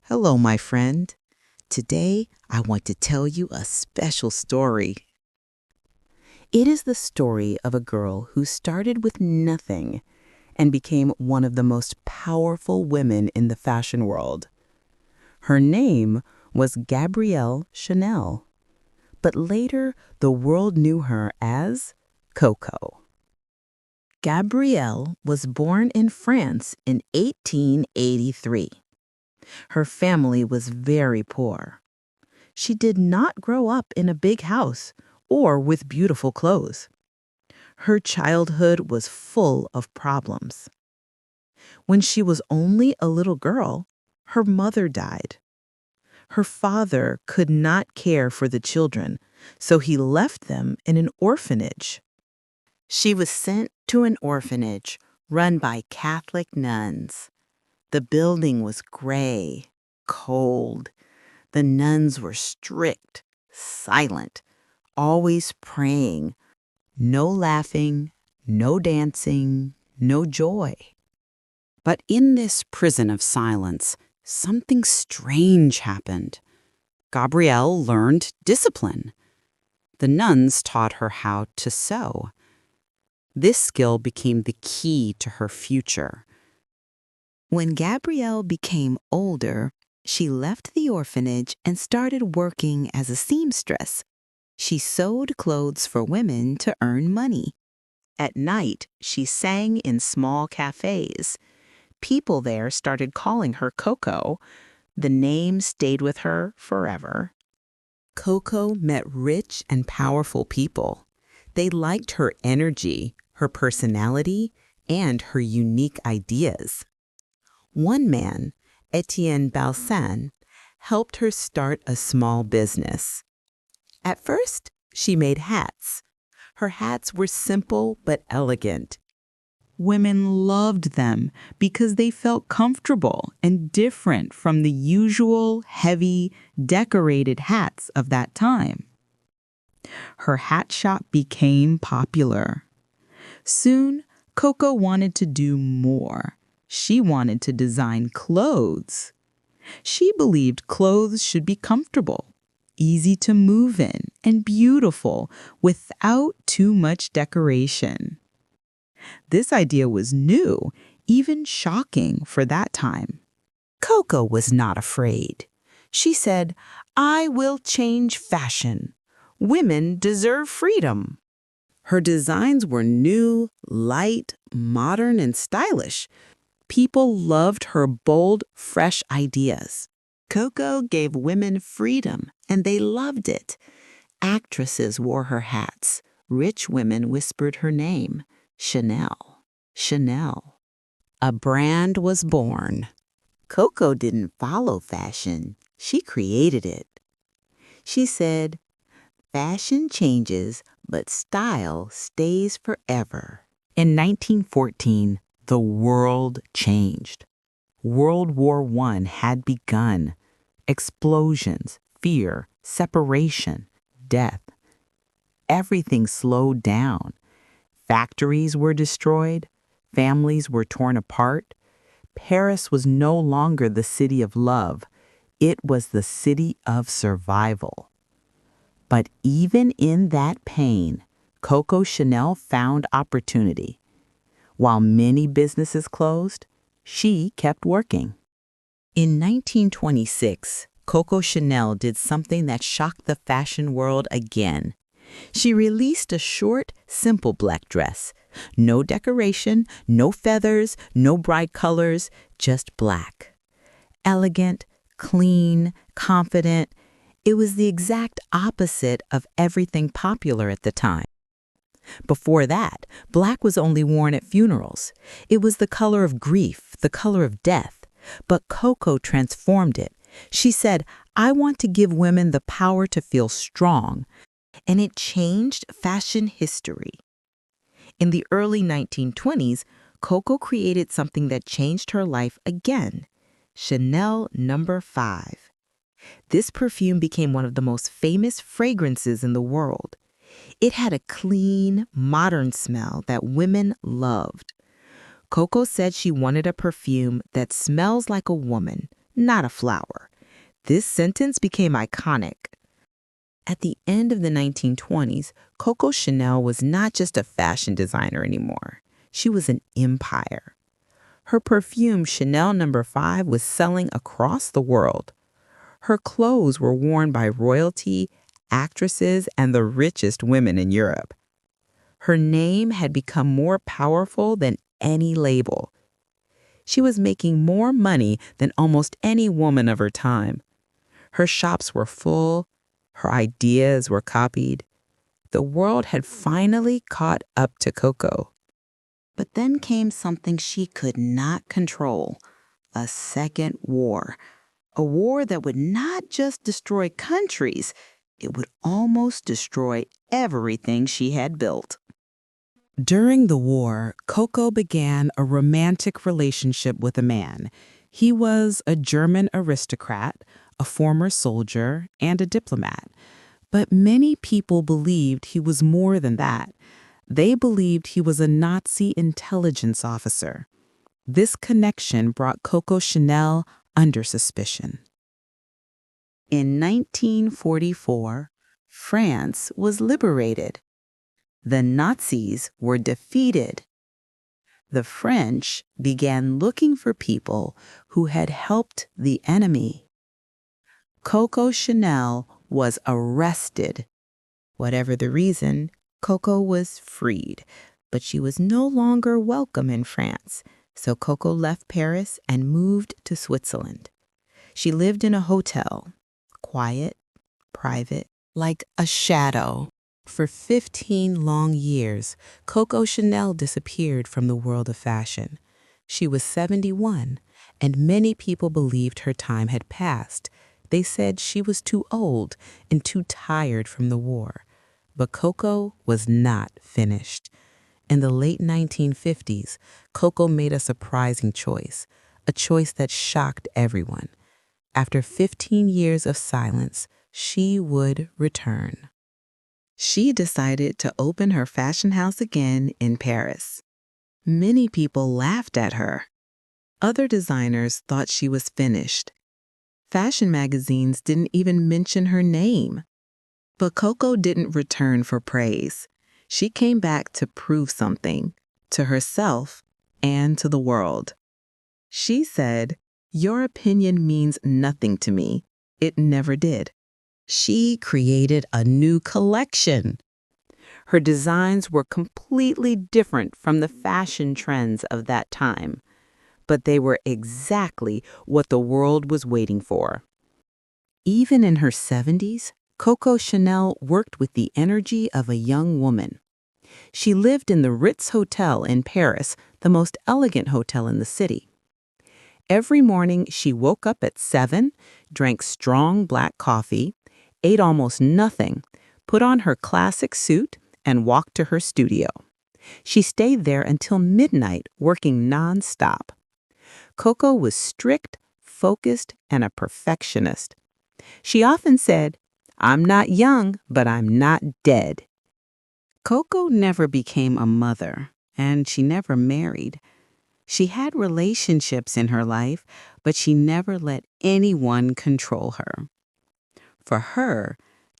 Hello, my friend. Today, I want to tell you a special story. It is the story of a girl who started with nothing and became one of the most powerful women in the fashion world. Her name was Gabrielle Chanel, but later the world knew her as Coco. Gabrielle was born in France in 1883. Her family was very poor. She did not grow up in a big house or with beautiful clothes. Her childhood was full of problems. When she was only a little girl, her mother died. Her father could not care for the children, so he left them in an orphanage. She was sent to an orphanage run by Catholic nuns. The building was gray, cold. The nuns were strict, silent, always praying. No laughing, no dancing, no joy. But in this prison of silence, something strange happened. Gabrielle learned discipline. The nuns taught her how to sew. This skill became the key to her future. When Gabrielle became older, she left the orphanage and started working as a seamstress. She sewed clothes for women to earn money. At night, she sang in small cafes. People there started calling her Coco. The name stayed with her forever. Coco met rich and powerful people. They liked her energy, her personality, and her unique ideas. One man, Etienne Balsan, helped her start a small business. At first, she made hats. Her hats were simple but elegant. Women loved them because they felt comfortable and different from the usual, heavy, decorated hats of that time. Her hat shop became popular. Soon, Coco wanted to do more. She wanted to design clothes. She believed clothes should be comfortable, easy to move in, and beautiful without too much decoration. This idea was new, even shocking for that time. Coco was not afraid. She said, "I will change fashion. Women deserve freedom." Her designs were new, light, modern, and stylish. People loved her bold, fresh ideas. Coco gave women freedom, and they loved it. Actresses wore her hats. Rich women whispered her name, Chanel, Chanel. A brand was born. Coco didn't follow fashion. She created it. She said, "Fashion changes, but style stays forever." In 1914, the world changed. World War I had begun. Explosions, fear, separation, death. Everything slowed down. Factories were destroyed. Families were torn apart. Paris was no longer the city of love. It was the city of survival. But even in that pain, Coco Chanel found opportunity. While many businesses closed, she kept working. In 1926, Coco Chanel did something that shocked the fashion world again. She released a short, simple black dress. No decoration, no feathers, no bright colors, just black. Elegant, clean, confident. It was the exact opposite of everything popular at the time. Before that, black was only worn at funerals. It was the color of grief, the color of death. But Coco transformed it. She said, "I want to give women the power to feel strong." And it changed fashion history. In the early 1920s, Coco created something that changed her life again, Chanel No. 5. This perfume became one of the most famous fragrances in the world. It had a clean, modern smell that women loved. Coco said she wanted a perfume that smells like a woman, not a flower. This sentence became iconic. At the end of the 1920s, Coco Chanel was not just a fashion designer anymore. She was an empire. Her perfume Chanel No. 5 was selling across the world. Her clothes were worn by royalty, actresses, and the richest women in Europe. Her name had become more powerful than any label. She was making more money than almost any woman of her time. Her shops were full. Her ideas were copied. The world had finally caught up to Coco. But then came something she could not control, a second war. A war that would not just destroy countries, it would almost destroy everything she had built. During the war, Coco began a romantic relationship with a man. He was a German aristocrat, a former soldier, and a diplomat. But many people believed he was more than that. They believed he was a Nazi intelligence officer. This connection brought Coco Chanel under suspicion. In 1944, France was liberated. The Nazis were defeated. The French began looking for people who had helped the enemy. Coco Chanel was arrested. Whatever the reason, Coco was freed, but she was no longer welcome in France, so Coco left Paris and moved to Switzerland. She lived in a hotel, quiet, private, like a shadow. For 15 long years, Coco Chanel disappeared from the world of fashion. She was 71, and many people believed her time had passed. They said she was too old and too tired from the war. But Coco was not finished. In the late 1950s, Coco made a surprising choice, a choice that shocked everyone. After 15 years of silence, she would return. She decided to open her fashion house again in Paris. Many people laughed at her. Other designers thought she was finished. Fashion magazines didn't even mention her name. But Coco didn't return for praise. She came back to prove something, to herself and to the world. She said, "Your opinion means nothing to me." It never did. She created a new collection. Her designs were completely different from the fashion trends of that time, but they were exactly what the world was waiting for. Even in her 70s, Coco Chanel worked with the energy of a young woman. She lived in the Ritz Hotel in Paris, the most elegant hotel in the city. Every morning, she woke up at 7, drank strong black coffee, ate almost nothing, put on her classic suit, and walked to her studio. She stayed there until midnight, working nonstop. Coco was strict, focused, and a perfectionist. She often said, "I'm not young, but I'm not dead." Coco never became a mother, and she never married. She had relationships in her life, but she never let anyone control her. For her,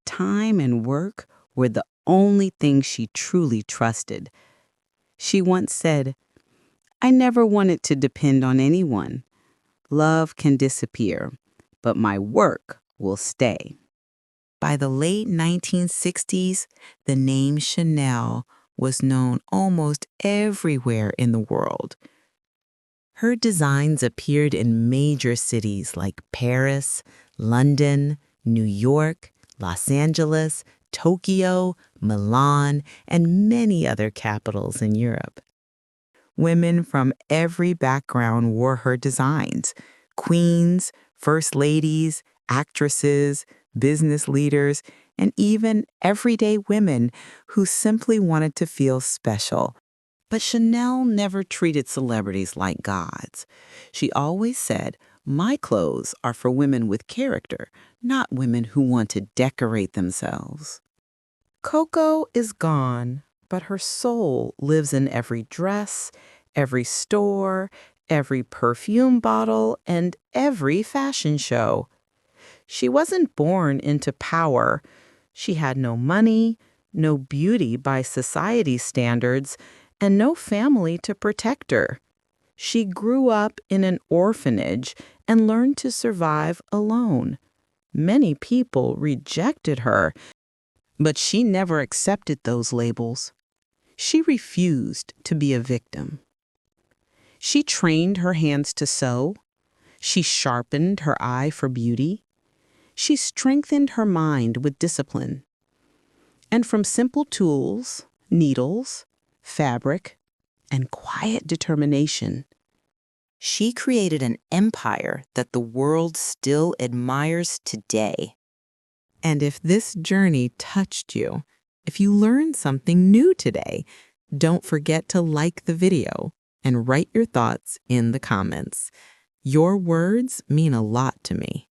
time and work were the only things she truly trusted. She once said, "I never wanted to depend on anyone. Love can disappear, but my work will stay." By the late 1960s, the name Chanel was known almost everywhere in the world. Her designs appeared in major cities like Paris, London, New York, Los Angeles, Tokyo, Milan, and many other capitals in Europe. Women from every background wore her designs: queens, first ladies, actresses, business leaders, and even everyday women who simply wanted to feel special. But Chanel never treated celebrities like gods. She always said, "My clothes are for women with character, not women who want to decorate themselves." Coco is gone, but her soul lives in every dress, every store, every perfume bottle, and every fashion show. She wasn't born into power. She had no money, no beauty by society standards, and no family to protect her. She grew up in an orphanage and learned to survive alone. Many people rejected her, but she never accepted those labels. She refused to be a victim. She trained her hands to sew. She sharpened her eye for beauty. She strengthened her mind with discipline. And from simple tools, needles, fabric, and quiet determination, she created an empire that the world still admires today. And if this journey touched you, if you learned something new today, don't forget to like the video and write your thoughts in the comments. Your words mean a lot to me.